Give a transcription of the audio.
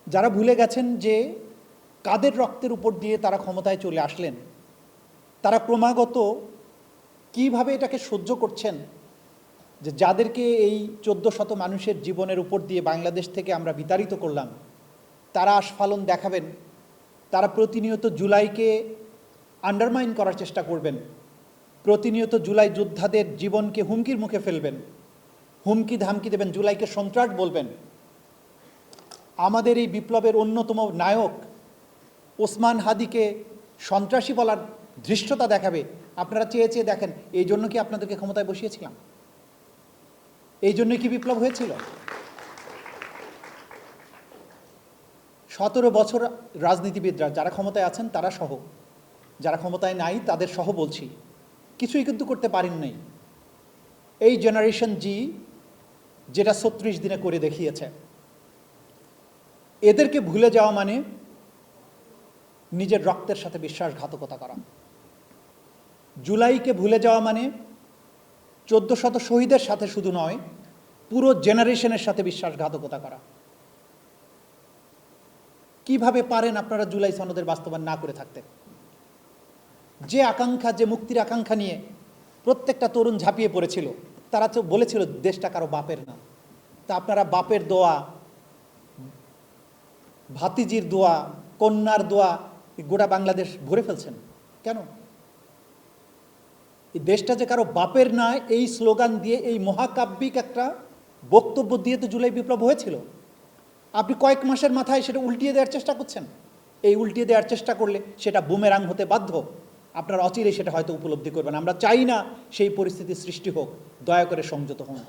যারা ভুলে গেছেন যে কাদের রক্তের উপর দিয়ে তারা ক্ষমতায় চলে আসলেন, তারা ক্রমাগত কিভাবে এটাকে সহ্য করছেন যে যাদেরকে এই ১৪০০ মানুষের জীবনের উপর দিয়ে বাংলাদেশ থেকে আমরা বিতাড়িত করলাম, তারা আস্ফালন দেখাবেন, তারা প্রতিনিয়ত জুলাইকে আন্ডারমাইন করার চেষ্টা করবেন, প্রতিনিয়ত জুলাই যোদ্ধাদের জীবনকে হুমকির মুখে ফেলবেন, হুমকি ধামকি দেবেন, জুলাইকে সন্ত্রাস বলবেন। আমাদের এই বিপ্লবের অন্যতম নায়ক ওসমান হাদিকে সন্ত্রাসী বলার ধৃষ্টতা দেখাবে। আপনারা চেয়ে চেয়ে দেখেন, এই জন্য কি আপনাদেরকে ক্ষমতায় বসিয়েছিলাম? এই জন্যই কি বিপ্লব হয়েছিল? ১৭ বছর রাজনীতিবিদরা যারা ক্ষমতায় আছেন তারা সহ, যারা ক্ষমতায় নাই তাদের সহ বলছি, কিছুই কিন্তু করতে পারেন নাই। এই জেনারেশন জি যেটা ৩৬ দিনে করে দেখিয়েছে, এদেরকে ভুলে যাওয়া মানে নিজের রক্তের সাথে বিশ্বাসঘাতকতা করা। জুলাইকে ভুলে যাওয়া মানে ১৪০০ শহীদের সাথে শুধু নয়, পুরো জেনারেশনের সাথে বিশ্বাসঘাতকতা করা। কিভাবে পারেন আপনারা জুলাই সনদের বাস্তবায়ন না করে থাকতে? যে আকাঙ্ক্ষা, যে মুক্তির আকাঙ্ক্ষা নিয়ে প্রত্যেকটা তরুণ ঝাঁপিয়ে পড়েছিল, তারা তো বলেছিল দেশটা কারো বাপের না। তা আপনারা বাপের দোয়া, ভাতিজির দোয়া, কন্যার দোয়া গোটা বাংলাদেশ ভরে ফেলছেন কেন? এই দেশটা যে কারো বাপের নয়, এই স্লোগান দিয়ে, এই মহাকাব্যিক একটা বক্তব্য দিয়ে তো জুলাই বিপ্লব হয়েছিল। আপনি কয়েক মাসের মাথায় সেটা উল্টিয়ে দেওয়ার চেষ্টা করছেন। এই উল্টিয়ে দেওয়ার চেষ্টা করলে সেটা বুমেরাং হতে বাধ্য। আপনারা অচিরেই সেটা হয়তো উপলব্ধি করবেন। আমরা চাই না সেই পরিস্থিতির সৃষ্টি হোক। দয়া করে সংযত হন।